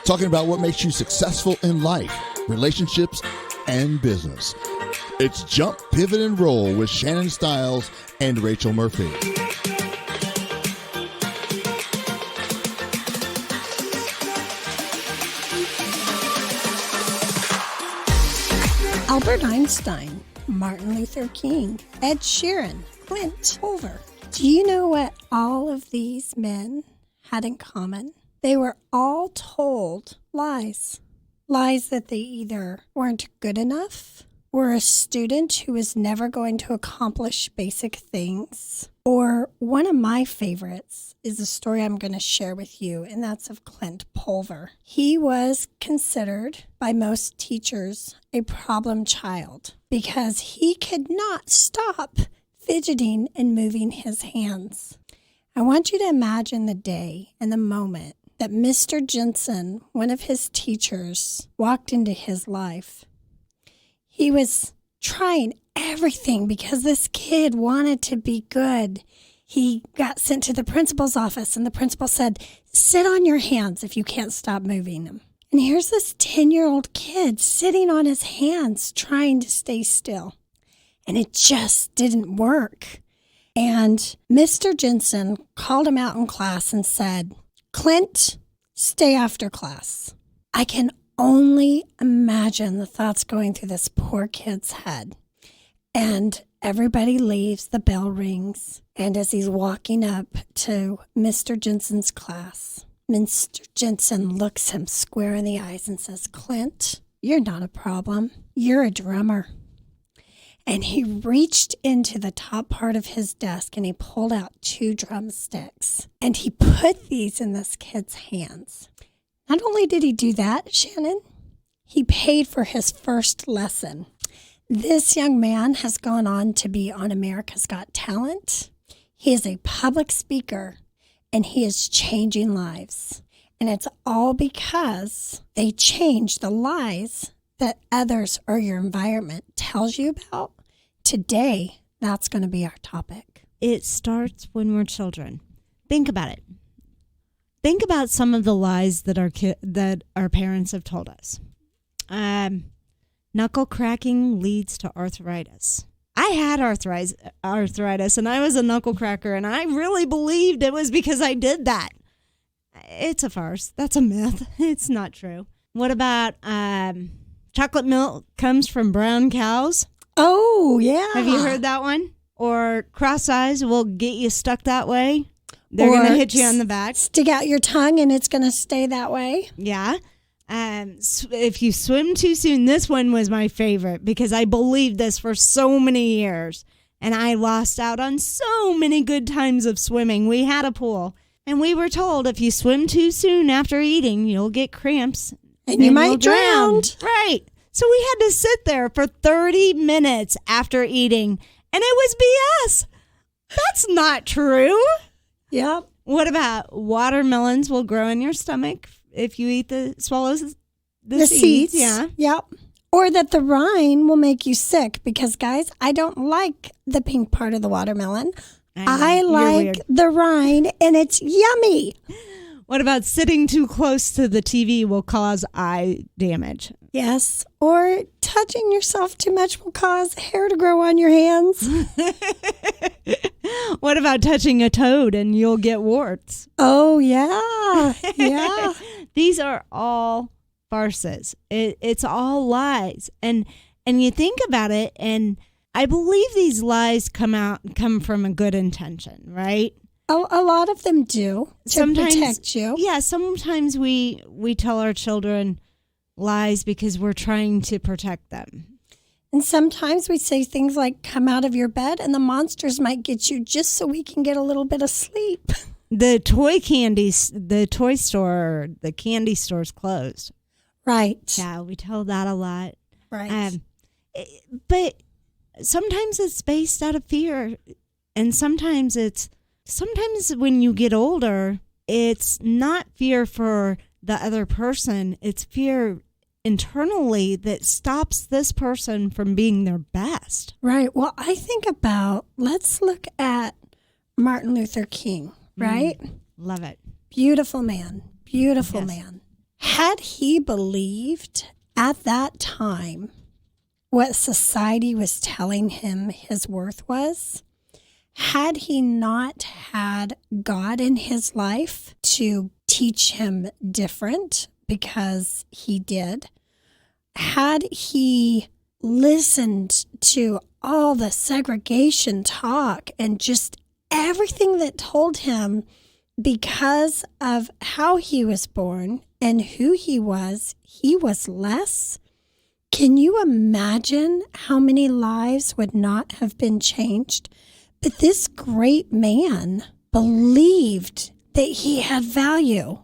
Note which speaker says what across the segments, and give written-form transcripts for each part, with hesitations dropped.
Speaker 1: talking about what makes you successful in life, relationships, and business. It's Jump, Pivot, and Roll with Shannon Stiles and Rachel Murphy.
Speaker 2: Albert Einstein, Martin Luther King, Ed Sheeran, Clint Pulver. Do you know what all of these men had in common? They were all told lies. Lies that they either weren't good enough, were a student who was never going to accomplish basic things, or one of my favorites is a story I'm going to share with you, and that's of Clint Pulver. He was considered by most teachers a problem child because he could not stop fidgeting and moving his hands. I want you to imagine the day and the moment that Mr. Jensen, one of his teachers, walked into his life. He was trying everything because this kid wanted to be good. He got sent to the principal's office, and the principal said, "Sit on your hands if you can't stop moving them." And here's this 10-year-old kid sitting on his hands trying to stay still. And it just didn't work. And Mr. Jensen called him out in class and said, "Clint, stay after class." I can only imagine the thoughts going through this poor kid's head. And everybody leaves, the bell rings, and as he's walking up to Mr. Jensen's class, Mr. Jensen looks him square in the eyes and says, "Clint, you're not a problem. You're a drummer." And he reached into the top part of his desk and he pulled out 2 drumsticks and he put these in this kid's hands. Not only did he do that, Shannon, he paid for his first lesson. This young man has gone on to be on America's Got Talent. He is a public speaker and he is changing lives. And it's all because they change the lies that others or your environment tells you about. Today, that's going to be our topic.
Speaker 3: It starts when we're children. Think about it. Think about some of the lies that our parents have told us. Knuckle cracking leads to arthritis. I had arthritis, and I was a knuckle cracker, and I really believed it was because I did that. It's a farce. That's a myth. It's not true. What about chocolate milk comes from brown cows?
Speaker 2: Oh, yeah.
Speaker 3: Have you heard that one? Or cross eyes will get you stuck that way. They're going to hit you on the back.
Speaker 2: Stick out your tongue and it's going to stay that way.
Speaker 3: Yeah. If you swim too soon, this one was my favorite because I believed this for so many years. And I lost out on so many good times of swimming. We had a pool. And we were told if you swim too soon after eating, you'll get cramps.
Speaker 2: And you might drown.
Speaker 3: Right. So we had to sit there for 30 minutes after eating. And it was BS. That's not true.
Speaker 2: Yep.
Speaker 3: What about watermelons will grow in your stomach if you swallow the seeds? Yeah.
Speaker 2: Yep. Or that the rind will make you sick because, guys, I don't like the pink part of the watermelon. I like the rind, and it's yummy.
Speaker 3: What about sitting too close to the TV will cause eye damage?
Speaker 2: Yes. Or touching yourself too much will cause hair to grow on your hands.
Speaker 3: What about touching a toad and you'll get warts?
Speaker 2: Oh, yeah. Yeah.
Speaker 3: These are all farces. It's all lies. And you think about it, and I believe these lies come from a good intention, right?
Speaker 2: A lot of them do to protect you.
Speaker 3: Yeah, sometimes we tell our children lies because we're trying to protect them.
Speaker 2: And sometimes we say things like, "Come out of your bed," and the monsters might get you just so we can get a little bit of sleep.
Speaker 3: The toy store, the candy store's closed.
Speaker 2: Right.
Speaker 3: Yeah, we tell that a lot.
Speaker 2: Right.
Speaker 3: But sometimes it's based out of fear, and sometimes when you get older, it's not fear for the other person. It's fear internally that stops this person from being their best.
Speaker 2: Right. Well, I think let's look at Martin Luther King, right?
Speaker 3: Love it.
Speaker 2: Beautiful man. Beautiful man. Had he believed at that time what society was telling him his worth was, had he not had God in his life to teach him different, because he did, had he listened to all the segregation talk and just everything that told him because of how he was born and who he was less, can you imagine how many lives would not have been changed? But this great man believed that he had value.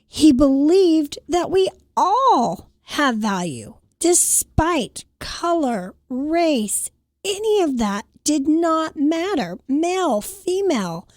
Speaker 2: He believed that we all have value, despite color, race, any of that did not matter. Male, female,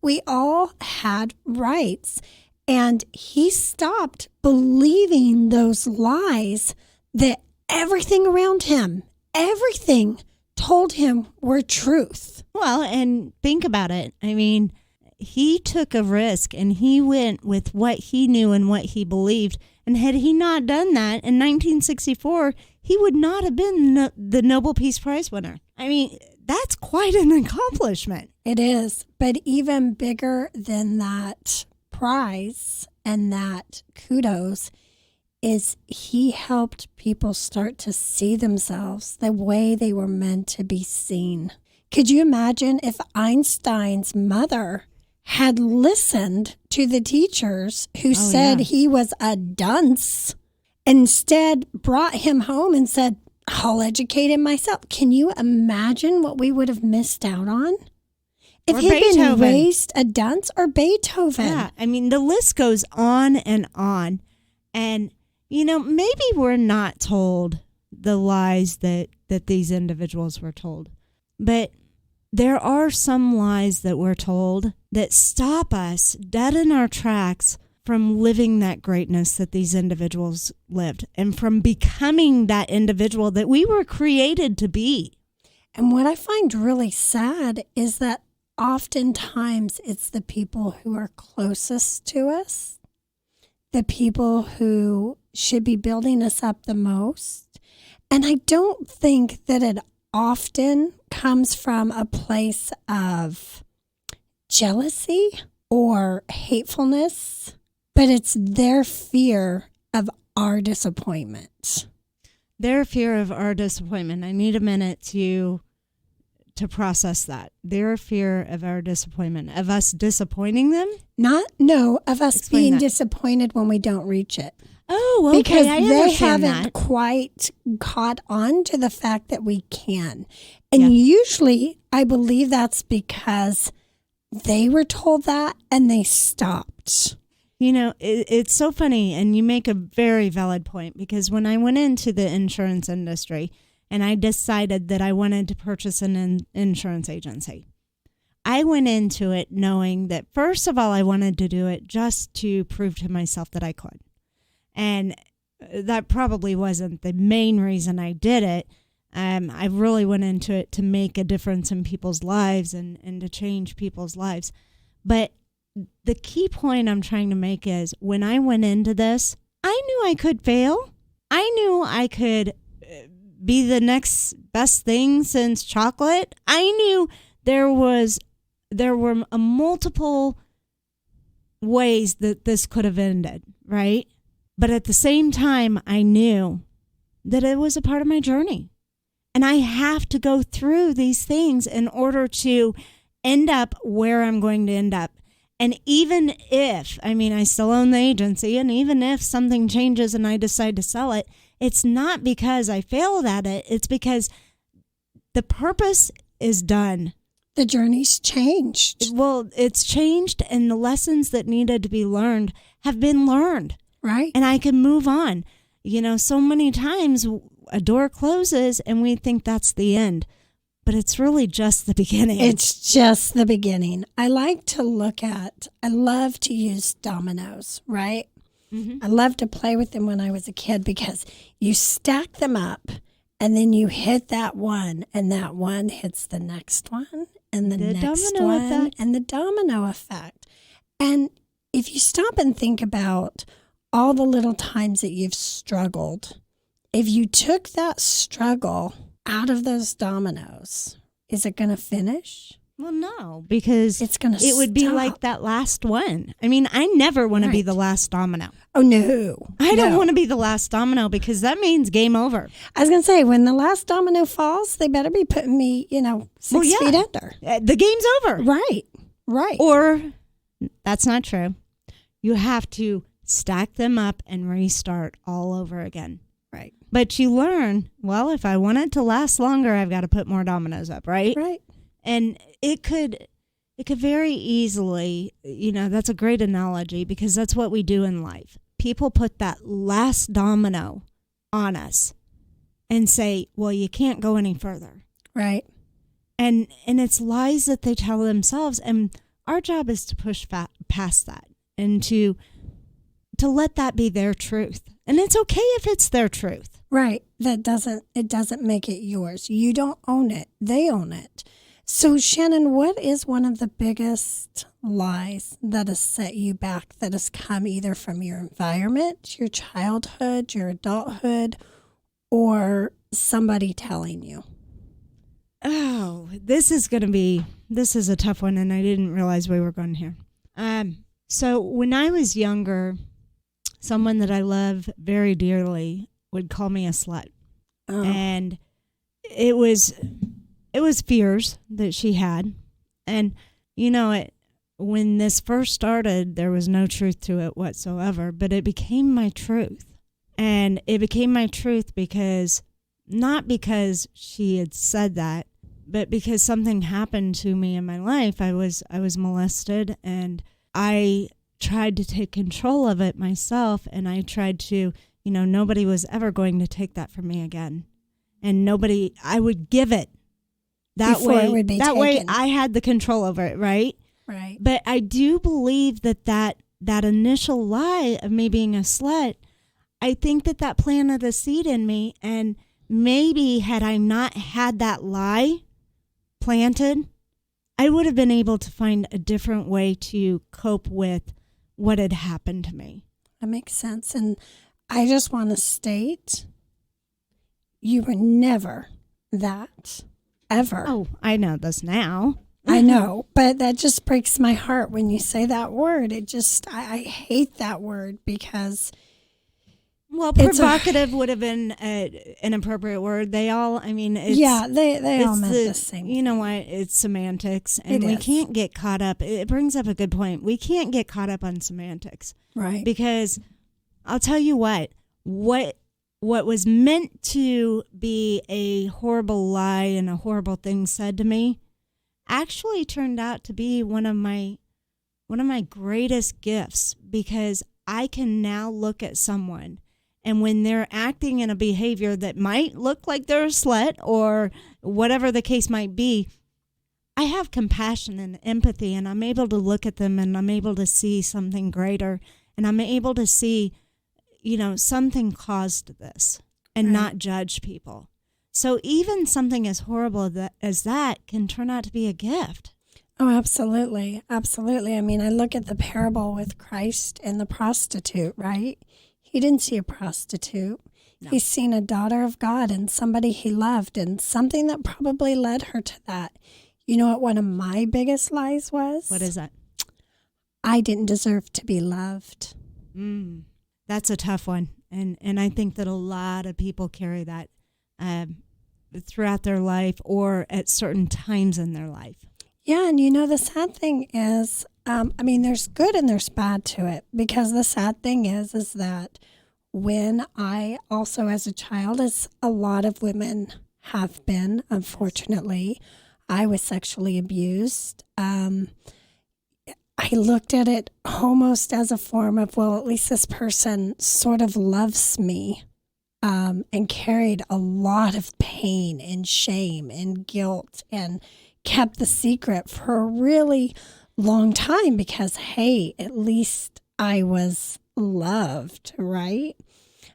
Speaker 2: we all had rights. And he stopped believing those lies that everything around him, everything told him were truth.
Speaker 3: Well, and think about it. I mean, he took a risk and he went with what he knew and what he believed. And had he not done that in 1964, he would not have been the Nobel Peace Prize winner. I mean, that's quite an accomplishment.
Speaker 2: It is. But even bigger than that prize and that kudos is he helped people start to see themselves the way they were meant to be seen. Could you imagine if Einstein's mother had listened to the teachers who said he was a dunce, instead brought him home and said, I'll educate him myself? Can you imagine what we would have missed out on? If he'd been raised a dunce, or Beethoven.
Speaker 3: Yeah, I mean, the list goes on and on. And, you know, maybe we're not told the lies that these individuals were told. But there are some lies that we're told that stop us dead in our tracks from living that greatness that these individuals lived and from becoming that individual that we were created to be.
Speaker 2: And what I find really sad is that oftentimes it's the people who are closest to us, the people who should be building us up the most. And I don't think that it often comes from a place of jealousy or hatefulness, but it's their fear of our disappointment.
Speaker 3: Their fear of our disappointment. I need a minute to process that. Their fear of our disappointment, of us disappointing them?
Speaker 2: Of us being disappointed when we don't reach it.
Speaker 3: Oh, okay.
Speaker 2: Because they haven't
Speaker 3: that.
Speaker 2: quite caught on to the fact that we can. And usually I believe that's because they were told that and they stopped.
Speaker 3: You know, it's so funny, and you make a very valid point, because when I went into the insurance industry and I decided that I wanted to purchase an insurance agency, I went into it knowing that, first of all, I wanted to do it just to prove to myself that I could. And that probably wasn't the main reason I did it. I really went into it to make a difference in people's lives and to change people's lives. But the key point I'm trying to make is, when I went into this, I knew I could fail. I knew I could be the next best thing since chocolate. I knew there were multiple ways that this could have ended, right? But at the same time, I knew that it was a part of my journey. And I have to go through these things in order to end up where I'm going to end up. And even if, I still own the agency, and even if something changes and I decide to sell it, it's not because I failed at it. It's because the purpose is done.
Speaker 2: The journey's changed.
Speaker 3: Well, it's changed, and the lessons that needed to be learned have been learned.
Speaker 2: Right.
Speaker 3: And I can move on. You know, so many times a door closes and we think that's the end. But it's really just the beginning.
Speaker 2: It's just the beginning. I love to use dominoes, right? Mm-hmm. I loved to play with them when I was a kid, because you stack them up and then you hit that one, and that one hits the next one and the next one effect. And the domino effect. And if you stop and think about all the little times that you've struggled, if you took that struggle out of those dominoes, is it going to finish?
Speaker 3: Well, no, because
Speaker 2: It's going to
Speaker 3: it would be
Speaker 2: stop.
Speaker 3: like that last one. I mean, I never want to be
Speaker 2: Right.
Speaker 3: the last domino.
Speaker 2: Oh, no.
Speaker 3: I don't
Speaker 2: No.
Speaker 3: want to be the last domino because that means game over.
Speaker 2: I was going to say, when the last domino falls, they better be putting me, 6
Speaker 3: yeah.
Speaker 2: feet under.
Speaker 3: The game's over.
Speaker 2: Right.
Speaker 3: Or that's not true. You have to stack them up and restart all over again.
Speaker 2: Right.
Speaker 3: But you learn, well, if I want it to last longer, I've got to put more dominoes up, right?
Speaker 2: Right.
Speaker 3: And it could very easily, that's a great analogy because that's what we do in life. People put that last domino on us and say, well, you can't go any further.
Speaker 2: Right.
Speaker 3: And it's lies that they tell themselves. And our job is to push past that and to let that be their truth. And it's okay if it's their truth.
Speaker 2: Right. It doesn't make it yours. You don't own it. They own it. So, Shannon, what is one of the biggest lies that has set you back that has come either from your environment, your childhood, your adulthood, or somebody telling you?
Speaker 3: Oh, this is a tough one, and I didn't realize we were going here. So when I was younger, someone that I love very dearly would call me a slut.
Speaker 2: Oh.
Speaker 3: And it was fears that she had. And when this first started, there was no truth to it whatsoever, but it became my truth. And it became my truth not because she had said that, but because something happened to me in my life. I was molested, and I tried to take control of it myself, and I tried to, nobody was ever going to take that from me again. And I would give it. That
Speaker 2: Before it would be
Speaker 3: way
Speaker 2: taken.
Speaker 3: I had the control over it, right?
Speaker 2: Right.
Speaker 3: But I do believe that initial lie of me being a slut, I think that planted a seed in me, and maybe had I not had that lie planted, I would have been able to find a different way to cope with what had happened to me.
Speaker 2: That makes sense. And I just want to state, you were never that, ever.
Speaker 3: Oh, I know this now.
Speaker 2: I know, but that just breaks my heart when you say that word. I hate that word because...
Speaker 3: Well, provocative would have been an appropriate word. They all, they
Speaker 2: all meant the same.
Speaker 3: You know what? It's semantics, and we can't get caught up. It brings up a good point. We can't get caught up on semantics,
Speaker 2: Right.
Speaker 3: because I'll tell you what was meant to be a horrible lie and a horrible thing said to me actually turned out to be one of my greatest gifts, because I can now look at someone, and when they're acting in a behavior that might look like they're a slut or whatever the case might be, I have compassion and empathy, and I'm able to look at them, and I'm able to see something greater, and I'm able to see, something caused this, and not judge people. So even something as horrible as that can turn out to be a gift.
Speaker 2: Oh, absolutely. Absolutely. I look at the parable with Christ and the prostitute, right? He didn't see a prostitute. No. He's seen a daughter of God and somebody he loved, and something that probably led her to that. You know what one of my biggest lies was?
Speaker 3: What is that?
Speaker 2: I didn't deserve to be loved.
Speaker 3: That's a tough one. And I think that a lot of people carry that throughout their life or at certain times in their life.
Speaker 2: Yeah, and the sad thing is, there's good and there's bad to it, because the sad thing is that when I also, as a child, as a lot of women have been, unfortunately, I was sexually abused. I looked at it almost as a form of, well, at least this person sort of loves me, and carried a lot of pain and shame and guilt and kept the secret for a really long time because, hey, at least I was loved, right?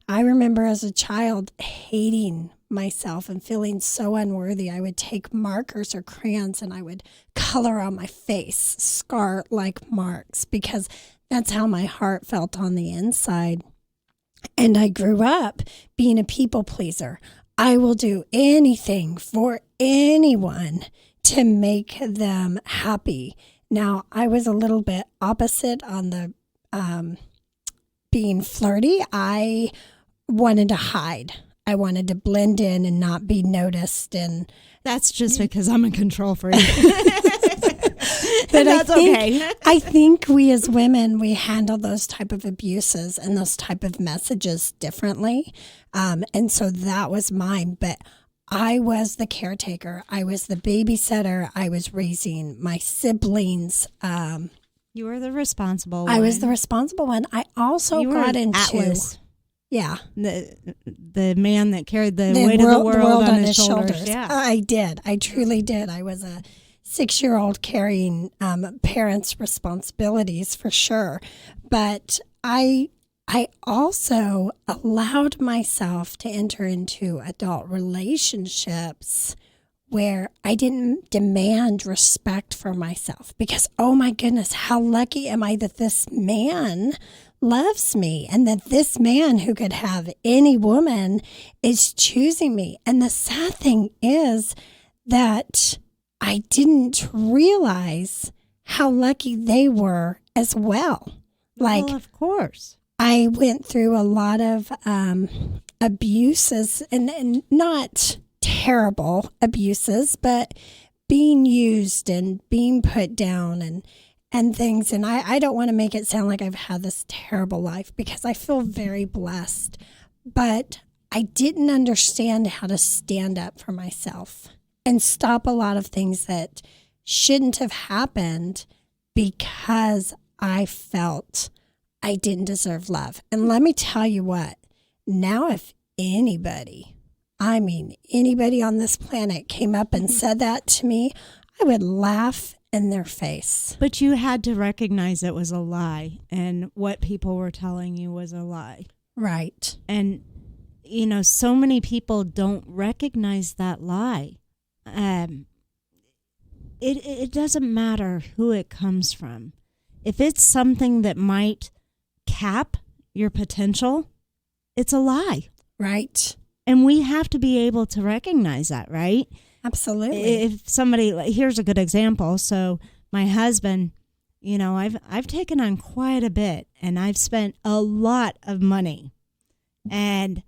Speaker 2: I remember as a child hating myself and feeling so unworthy, I would take markers or crayons and I would color on my face, scar-like marks, because that's how my heart felt on the inside. And I grew up being a people pleaser. I will do anything for anyone to make them happy. Now, I was a little bit opposite on the being flirty. I wanted to hide. I wanted to blend in and not be noticed. And
Speaker 3: that's just because I'm a control freak.
Speaker 2: But
Speaker 3: that's okay.
Speaker 2: I think we as women, we handle those type of abuses and those type of messages differently. And so that was mine. But I was the caretaker. I was the babysitter. I was raising my siblings.
Speaker 3: You were the responsible one.
Speaker 2: I was the responsible one. I also got into...
Speaker 3: Atlas.
Speaker 2: Yeah.
Speaker 3: The man that carried the weight of the world on his shoulders. Yeah.
Speaker 2: I did. I truly did. I was a 6-year-old carrying parents' responsibilities for sure. But I also allowed myself to enter into adult relationships where I didn't demand respect for myself because, oh my goodness, how lucky am I that this man loves me and that this man who could have any woman is choosing me. And the sad thing is that I didn't realize how lucky they were as well. Like,
Speaker 3: well, of course.
Speaker 2: I went through a lot of abuses and not terrible abuses, but being used and being put down and things. And I don't want to make it sound like I've had this terrible life because I feel very blessed, but I didn't understand how to stand up for myself and stop a lot of things that shouldn't have happened because I felt I didn't deserve love. And let me tell you what, now if anybody on this planet came up and said that to me, I would laugh in their face.
Speaker 3: But you had to recognize it was a lie and what people were telling you was a lie.
Speaker 2: Right.
Speaker 3: And, so many people don't recognize that lie. It doesn't matter who it comes from. If it's something that might cap your potential, it's a lie.
Speaker 2: Right.
Speaker 3: And we have to be able to recognize that, right?
Speaker 2: Absolutely.
Speaker 3: If somebody, here's a good example. So my husband, I've taken on quite a bit and I've spent a lot of money. And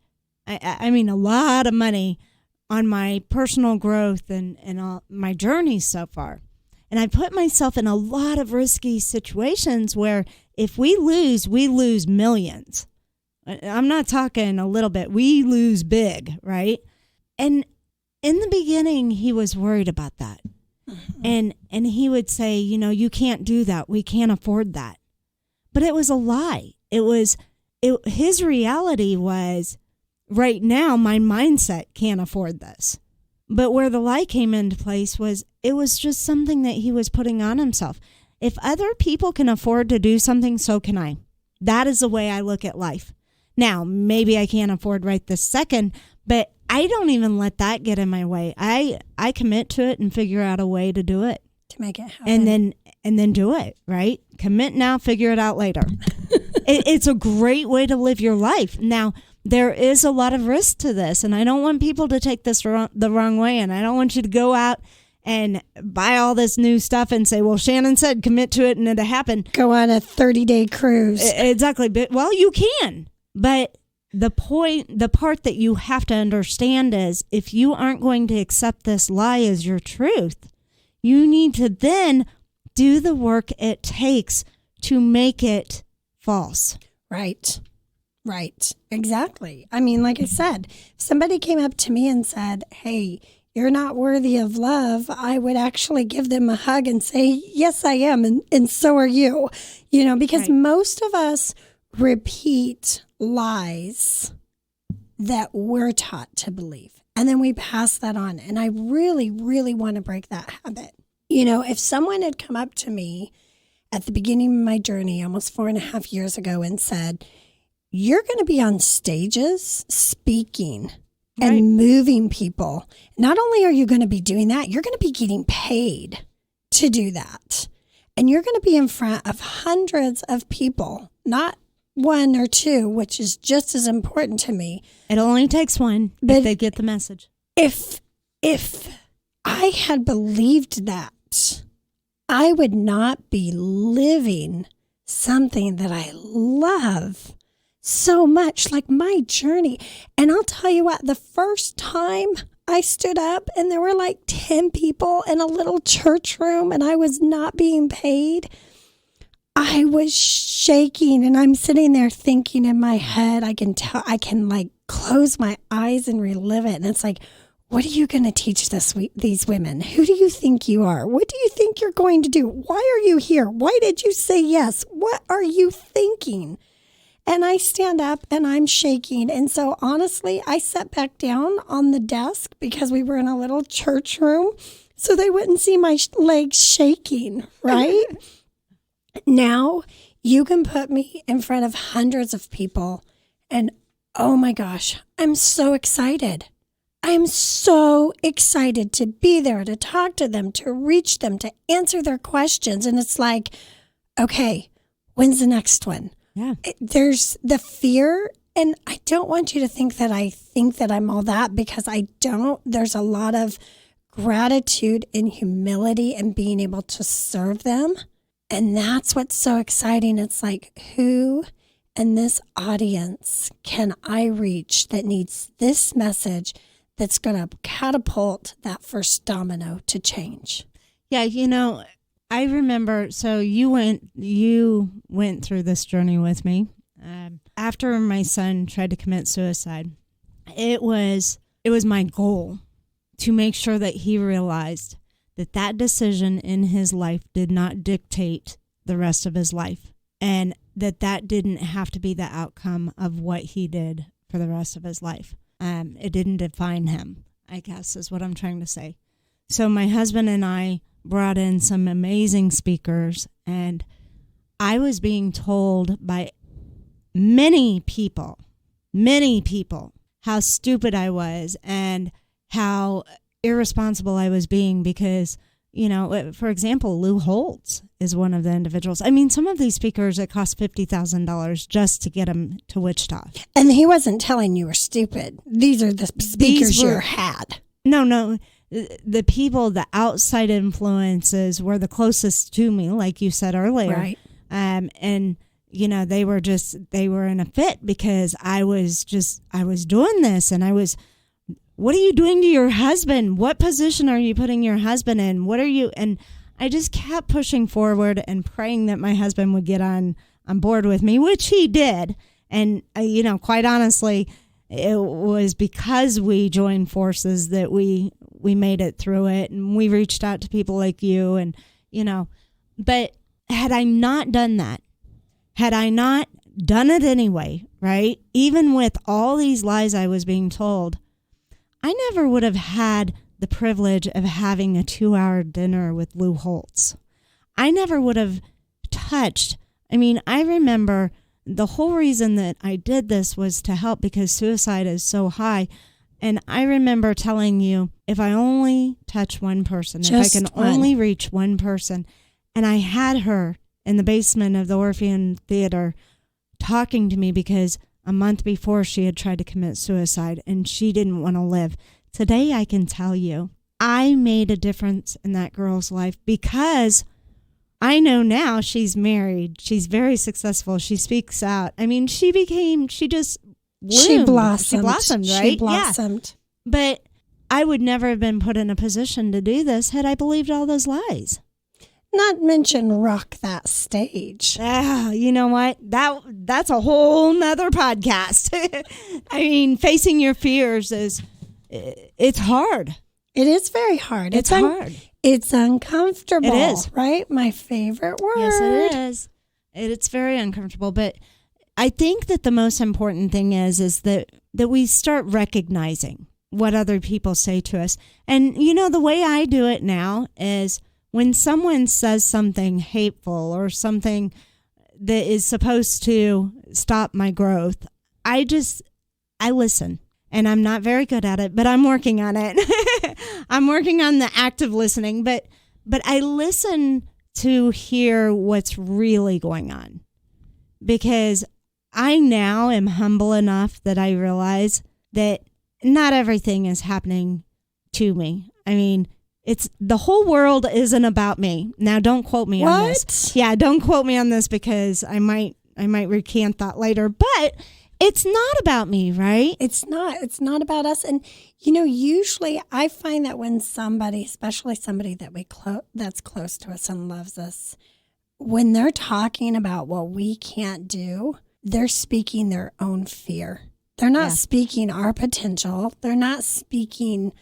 Speaker 3: I mean, a lot of money on my personal growth and all my journey so far. And I put myself in a lot of risky situations where if we lose millions. I'm not talking a little bit. We lose big, right? And in the beginning, he was worried about that. Mm-hmm. And he would say, you can't do that. We can't afford that. But it was a lie. His reality was, right now, my mindset can't afford this. But where the lie came into place was it was just something that he was putting on himself. If other people can afford to do something, so can I. That is the way I look at life. Now, maybe I can't afford right this second, but I don't even let that get in my way. I commit to it and figure out a way to do it.
Speaker 2: To make it happen.
Speaker 3: And then do it, right? Commit now, figure it out later. It's a great way to live your life. Now, there is a lot of risk to this, and I don't want people to take this the wrong way, and I don't want you to go out and buy all this new stuff and say, well, Shannon said commit to it and it'll happen.
Speaker 2: Go on a 30-day cruise.
Speaker 3: Exactly. But, well, you can. But the part that you have to understand is if you aren't going to accept this lie as your truth, you need to then do the work it takes to make it false.
Speaker 2: Right. Exactly. I mean, like I said, if somebody came up to me and said, hey, you're not worthy of love, I would actually give them a hug and say, yes, I am. And so are you, because most of us repeat lies that we're taught to believe. And then we pass that on. And I really, really want to break that habit. If someone had come up to me at the beginning of my journey, almost 4.5 years ago, and said, you're going to be on stages speaking and moving people. Not only are you going to be doing that, you're going to be getting paid to do that. And you're going to be in front of hundreds of people, not one or two, which is just as important to me.
Speaker 3: It only takes one if they get the message.
Speaker 2: If I had believed that, I would not be living something that I love so much, like my journey. And I'll tell you what, the first time I stood up and there were like 10 people in a little church room and I was not being paid, I was shaking, and I'm sitting there thinking in my head, I can like close my eyes and relive it. And it's like, what are you going to teach these women? Who do you think you are? What do you think you're going to do? Why are you here? Why did you say yes? What are you thinking? And I stand up and I'm shaking. And so honestly, I sat back down on the desk because we were in a little church room so they wouldn't see my legs shaking, right? Now you can put me in front of hundreds of people and oh my gosh, I'm so excited. I'm so excited to be there, to talk to them, to reach them, to answer their questions. And it's like, okay, when's the next one?
Speaker 3: Yeah.
Speaker 2: There's the fear. And I don't want you to think that I think that I'm all that, because I don't. There's a lot of gratitude and humility and being able to serve them. And that's what's so exciting. It's like, who in this audience can I reach that needs this message that's going to catapult that first domino to change?
Speaker 3: Yeah, I remember, so you went through this journey with me. After my son tried to commit suicide, it was my goal to make sure that he realized that decision in his life did not dictate the rest of his life, and that didn't have to be the outcome of what he did for the rest of his life. It didn't define him, I guess is what I'm trying to say. So my husband and I brought in some amazing speakers, and I was being told by many people, how stupid I was and how irresponsible I was being because, for example, Lou Holtz is one of the individuals. I mean, some of these speakers, it cost $50,000 just to get them to Wichita.
Speaker 2: And he wasn't telling you were stupid. These are the speakers you had. No.
Speaker 3: The people, the outside influences were the closest to me, like you said earlier.
Speaker 2: Right.
Speaker 3: And they were in a fit because I was doing this, and what are you doing to your husband? What position are you putting your husband in? What are you? And I just kept pushing forward and praying that my husband would get on board with me, which he did. And, quite honestly, it was because we joined forces that we made it through it, and we reached out to people like you, and, but had I not done that, had I not done it anyway, right? Even with all these lies I was being told, I never would have had the privilege of having a 2-hour dinner with Lou Holtz. I never would have touched. I mean, I remember the whole reason that I did this was to help because suicide is so high. And I remember telling you, if I only touch one person, if I can only reach one person. And I had her in the basement of the Orpheum Theater talking to me because a month before she had tried to commit suicide and she didn't want to live. Today I can tell you, I made a difference in that girl's life because I know now she's married. She's very successful. She speaks out. I mean, she just bloomed.
Speaker 2: She blossomed.
Speaker 3: She blossomed, right?
Speaker 2: She blossomed.
Speaker 3: Yeah. But I would never have been put in a position to do this had I believed all those lies.
Speaker 2: Not mention rock that stage.
Speaker 3: You know what? That's a whole nother podcast. I mean, facing your fears it's hard.
Speaker 2: It is very hard.
Speaker 3: It's hard.
Speaker 2: It's uncomfortable.
Speaker 3: It is.
Speaker 2: Right? My favorite word.
Speaker 3: Yes, it is. It's very uncomfortable. But I think that the most important thing is that we start recognizing what other people say to us. And, the way I do it now is when someone says something hateful or something that is supposed to stop my growth, I listen. And I'm not very good at it, but I'm working on it. I'm working on the active listening, but I listen to hear what's really going on, because I now am humble enough that I realize that not everything is happening to me. I mean, it's the whole world isn't about me. Now, don't quote me on this. Yeah, don't quote me on this, because I might recant that later, but it's not about me, right?
Speaker 2: It's not about us. And, usually I find that when somebody, especially somebody that that's close to us and loves us, when they're talking about what we can't do, they're speaking their own fear. They're not speaking our potential. They're not speaking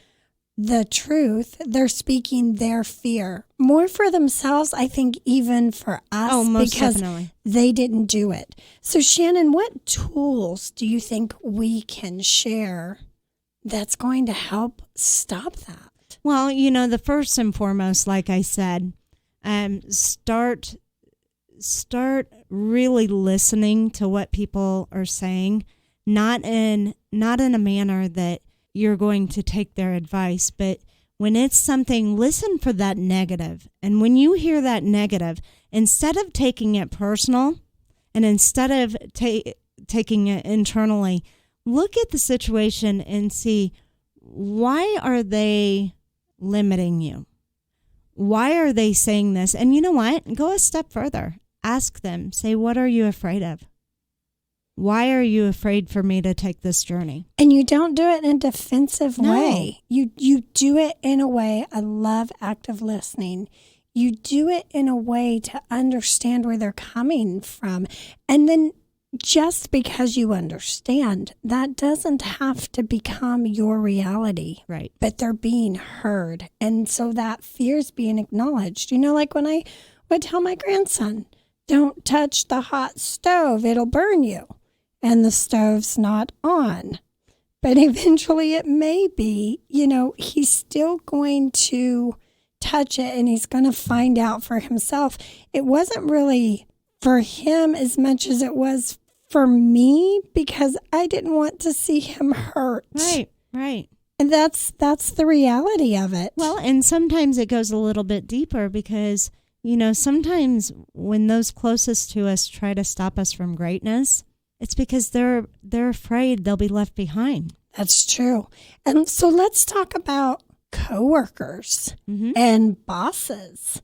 Speaker 2: the truth. They're speaking their fear. More for themselves, I think, even for us.
Speaker 3: Oh, most
Speaker 2: because
Speaker 3: definitely.
Speaker 2: they didn't do it. So, Shannon, what tools do you think we can share that's going to help stop that?
Speaker 3: Well, the first and foremost, like I said, start really listening to what people are saying, not in a manner that you're going to take their advice, but when it's something, listen for that negative. And when you hear that negative, instead of taking it personal and instead of taking it internally, look at the situation and see, why are they limiting you? Why are they saying this? And you know what? Go a step further. Ask them, say, what are you afraid of? Why are you afraid for me to take this journey?
Speaker 2: And you don't do it in a defensive way. You do it in a way, I love active listening. You do it in a way to understand where they're coming from. And then just because you understand, that doesn't have to become your reality.
Speaker 3: Right.
Speaker 2: But they're being heard. And so that fear's being acknowledged. Like when I would tell my grandson, don't touch the hot stove, it'll burn you. And the stove's not on. But eventually it may be, he's still going to touch it and he's going to find out for himself. It wasn't really for him as much as it was for me, because I didn't want to see him hurt.
Speaker 3: Right.
Speaker 2: And that's the reality of it.
Speaker 3: Well, and sometimes it goes a little bit deeper, because, sometimes when those closest to us try to stop us from greatness, it's because they're afraid they'll be left behind.
Speaker 2: That's true. And so let's talk about coworkers and bosses,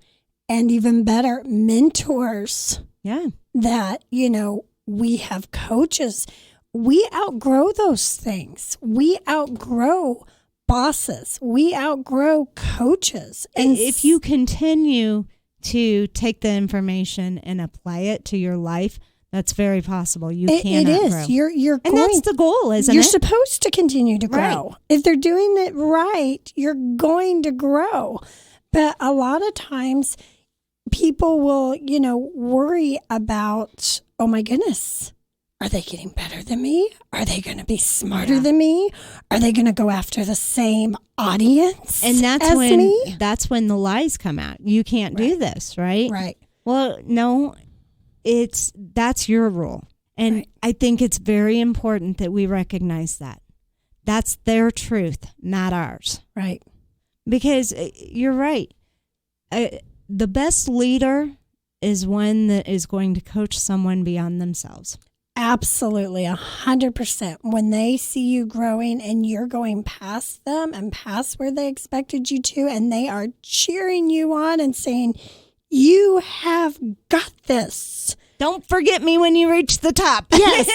Speaker 2: and even better, mentors.
Speaker 3: Yeah.
Speaker 2: That, we have coaches. We outgrow those things. We outgrow bosses. We outgrow coaches.
Speaker 3: And if you continue to take the information and apply it to your life, that's very possible. You can outgrow.
Speaker 2: It is. You're
Speaker 3: and
Speaker 2: going,
Speaker 3: that's the goal, isn't
Speaker 2: you're
Speaker 3: it?
Speaker 2: You're supposed to continue to grow.
Speaker 3: Right.
Speaker 2: If they're doing it right, you're going to grow. But a lot of times people will, worry about, oh my goodness, are they getting better than me? Are they going to be smarter than me? Are they going to go after the same audience
Speaker 3: and that's
Speaker 2: as
Speaker 3: when
Speaker 2: me?
Speaker 3: That's when the lies come out. You can't do this, right?
Speaker 2: Right.
Speaker 3: Well, no, that's your rule. And I think it's very important that we recognize that. That's their truth, not ours.
Speaker 2: Right.
Speaker 3: Because you're right. The best leader is one that is going to coach someone beyond themselves.
Speaker 2: Absolutely, 100%. When they see you growing and you're going past them and past where they expected you to, and they are cheering you on and saying, you have got this.
Speaker 3: Don't forget me when you reach the top.
Speaker 2: Yes.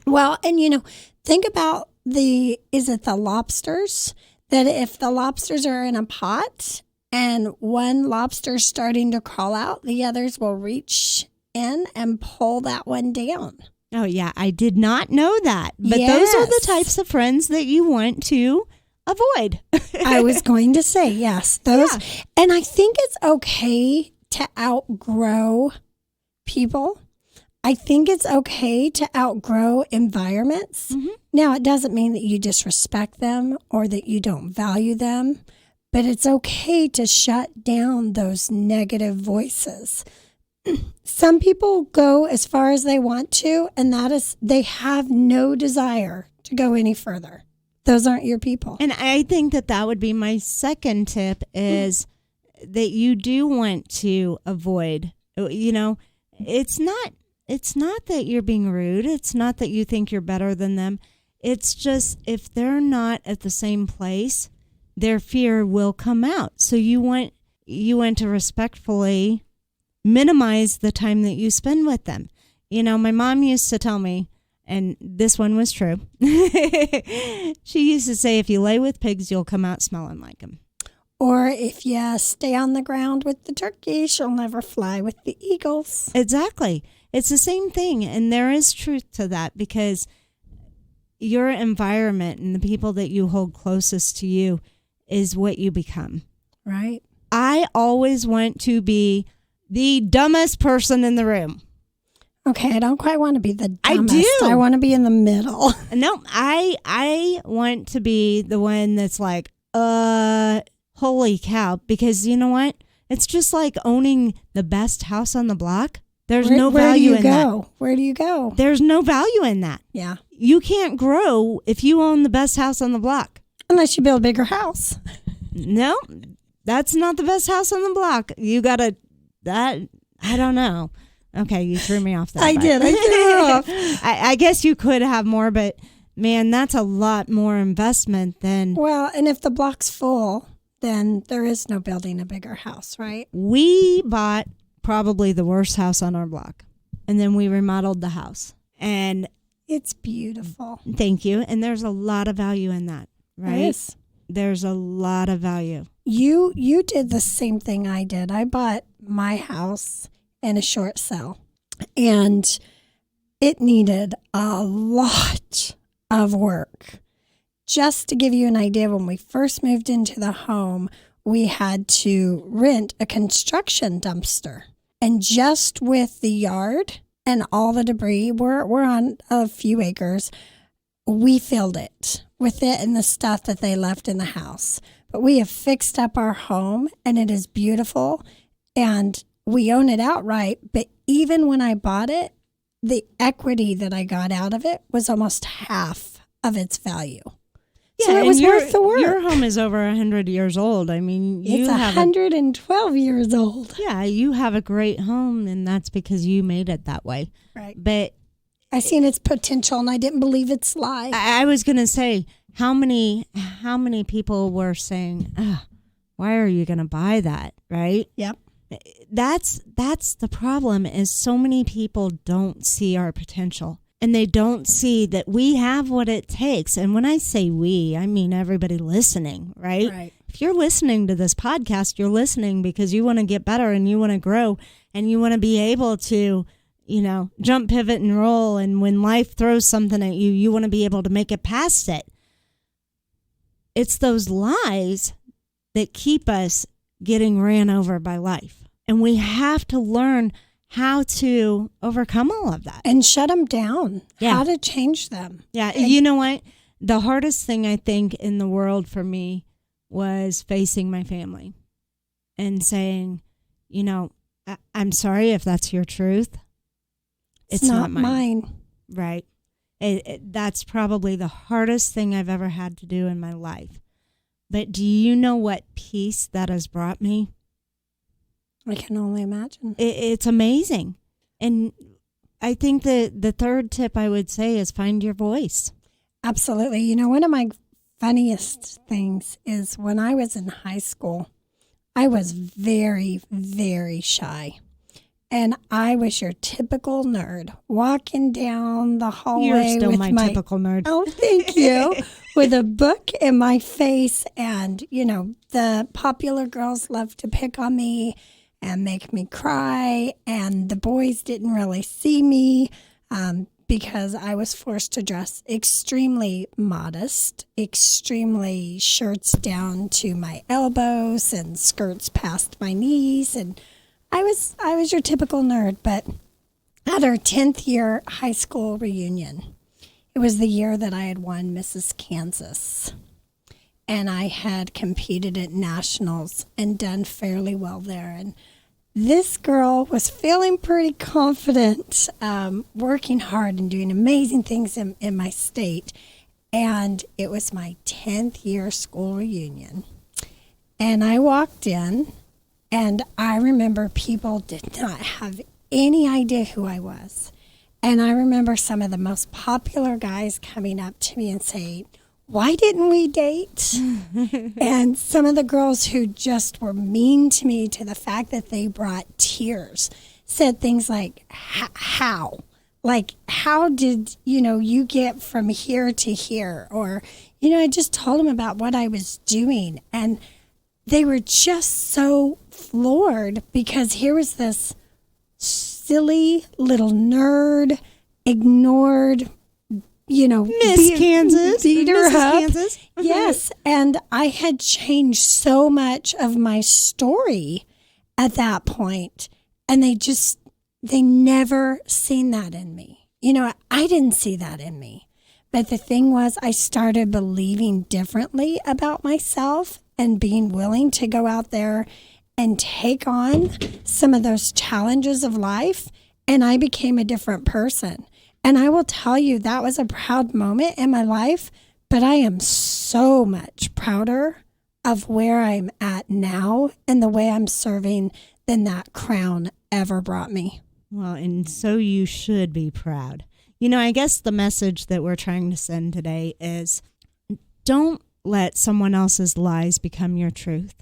Speaker 2: Well, and think about is it the lobsters? That if the lobsters are in a pot and one lobster's starting to crawl out, the others will reach in and pull that one down.
Speaker 3: Oh, yeah. I did not know that. But those are the types of friends that you want to avoid.
Speaker 2: I was going to say, yes. Those. Yeah. And I think it's okay to outgrow people. I think it's okay to outgrow environments. Mm-hmm. Now, it doesn't mean that you disrespect them or that you don't value them, but it's okay to shut down those negative voices. Some people go as far as they want to, and that is they have no desire to go any further. Those aren't your people.
Speaker 3: And I think that would be my second tip is that you do want to avoid, it's not that you're being rude. It's not that you think you're better than them. It's just if they're not at the same place, their fear will come out. So you want to respectfully minimize the time that you spend with them. My mom used to tell me, and this one was true. She used to say, if you lay with pigs, you'll come out smelling like them.
Speaker 2: Or if you stay on the ground with the turkeys, you'll never fly with the eagles.
Speaker 3: Exactly. It's the same thing. And there is truth to that because your environment and the people that you hold closest to you is what you become.
Speaker 2: Right.
Speaker 3: I always want to be the dumbest person in the room.
Speaker 2: Okay, I don't quite want to be the dumbest.
Speaker 3: I do.
Speaker 2: I want to be in the middle.
Speaker 3: No, I want to be the one that's like, holy cow. Because you know what? It's just like owning the best house on the block. There's no value in that.
Speaker 2: Where do you go?
Speaker 3: There's no value in that.
Speaker 2: Yeah.
Speaker 3: You can't grow if you own the best house on the block.
Speaker 2: Unless you build a bigger house.
Speaker 3: No, that's not the best house on the block. You got to, I don't know. Okay, you threw me off there.
Speaker 2: I did. I threw her off.
Speaker 3: I guess you could have more, but man, that's a lot more investment than...
Speaker 2: Well, and if the block's full, then there is no building a bigger house, right?
Speaker 3: We bought probably the worst house on our block, and then we remodeled the house. And
Speaker 2: it's beautiful.
Speaker 3: Thank you. And there's a lot of value in that, right?
Speaker 2: Yes.
Speaker 3: There's a lot of value.
Speaker 2: You did the same thing I did. I bought my house in a short sale, and it needed a lot of work. Just to give you an idea, when we first moved into the home, we had to rent a construction dumpster. And just with the yard and all the debris, we're on a few acres, we filled it with it and the stuff that they left in the house. But we have fixed up our home, and it is beautiful, and we own it outright. But even when I bought it, the equity that I got out of it was almost half of its value.
Speaker 3: Yeah,
Speaker 2: so it was worth the work.
Speaker 3: Your home is over 100 years old. I mean,
Speaker 2: it's 112 years old.
Speaker 3: Yeah, you have a great home, and that's because you made it that way.
Speaker 2: Right.
Speaker 3: But
Speaker 2: I seen its potential, and I didn't believe its lie.
Speaker 3: I was going to say, how many people were saying, why are you going to buy that, right?
Speaker 2: Yep.
Speaker 3: That's the problem, is so many people don't see our potential. And they don't see that we have what it takes. And when I say we, I mean everybody listening, right?
Speaker 2: Right.
Speaker 3: If you're listening to this podcast, you're listening because you want to get better and you want to grow and you want to be able to, jump, pivot, and roll. And when life throws something at you, you want to be able to make it past it. It's those lies that keep us getting ran over by life. And we have to learn how to overcome all of that.
Speaker 2: And shut them down.
Speaker 3: Yeah.
Speaker 2: How to change them.
Speaker 3: Yeah. You know what? The hardest thing I think in the world for me was facing my family and saying, I'm sorry if that's your truth. It's not mine. Right. That's probably the hardest thing I've ever had to do in my life. But do you know what peace that has brought me?
Speaker 2: I can only imagine.
Speaker 3: It's amazing. And I think the third tip I would say is find your voice.
Speaker 2: Absolutely. One of my funniest things is when I was in high school, I was very, very shy. And I was your typical nerd, walking down the hallway.
Speaker 3: You're still
Speaker 2: with
Speaker 3: my typical nerd.
Speaker 2: Oh, thank you. With a book in my face. And, the popular girls loved to pick on me and make me cry. And the boys didn't really see me because I was forced to dress extremely modest, extremely shirts down to my elbows and skirts past my knees. And I was your typical nerd. But at our 10th year high school reunion, it was the year that I had won Mrs. Kansas. And I had competed at nationals and done fairly well there. And this girl was feeling pretty confident, working hard and doing amazing things in my state. And it was my 10th year school reunion. And I walked in, and I remember people did not have any idea who I was. And I remember some of the most popular guys coming up to me and saying, "Why didn't we date?" And some of the girls who just were mean to me to the fact that they brought tears said things like, "How? Like, how did, you get from here to here?" Or, I just told them about what I was doing. And they were just so floored because here was this silly little nerd, ignored,
Speaker 3: Miss Kansas.
Speaker 2: beat her
Speaker 3: Mrs.
Speaker 2: up.
Speaker 3: Kansas.
Speaker 2: Yes. And I had changed so much of my story at that point. And they never seen that in me. I didn't see that in me. But the thing was, I started believing differently about myself and being willing to go out there and take on some of those challenges of life. And I became a different person. And I will tell you, that was a proud moment in my life. But I am so much prouder of where I'm at now and the way I'm serving than that crown ever brought me.
Speaker 3: Well, and so you should be proud. I guess the message that we're trying to send today is don't let someone else's lies become your truth.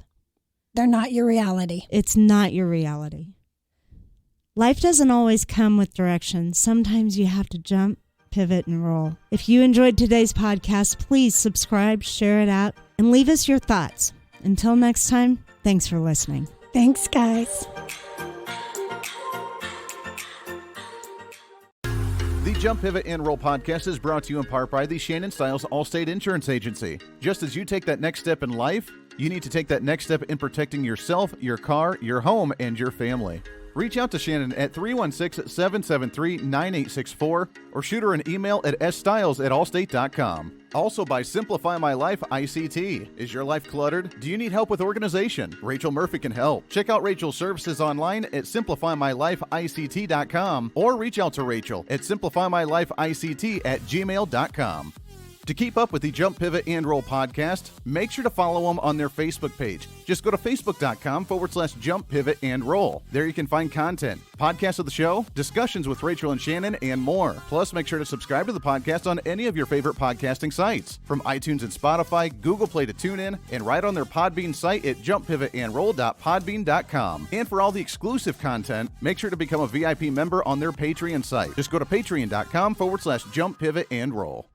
Speaker 2: They're not your reality.
Speaker 3: It's not your reality. Life doesn't always come with directions. Sometimes you have to jump, pivot, and roll. If you enjoyed today's podcast, please subscribe, share it out, and leave us your thoughts. Until next time, thanks for listening.
Speaker 2: Thanks, guys.
Speaker 4: The Jump, Pivot, and Roll podcast is brought to you in part by the Shannon Styles Allstate Insurance Agency. Just as you take that next step in life, you need to take that next step in protecting yourself, your car, your home, and your family. Reach out to Shannon at 316-773-9864 or shoot her an email at sstyles@allstate.com. Also by Simplify My Life ICT. Is your life cluttered? Do you need help with organization? Rachel Murphy can help. Check out Rachel's services online at simplifymylifeict.com or reach out to Rachel at simplifymylifeict@gmail.com. To keep up with the Jump, Pivot, and Roll podcast, make sure to follow them on their Facebook page. Just go to facebook.com/Jump, Pivot, and Roll. There you can find content, podcasts of the show, discussions with Rachel and Shannon, and more. Plus, make sure to subscribe to the podcast on any of your favorite podcasting sites, from iTunes and Spotify, Google Play to TuneIn, and right on their Podbean site at jumppivotandroll.podbean.com. And for all the exclusive content, make sure to become a VIP member on their Patreon site. Just go to patreon.com/Jump, Pivot, and Roll.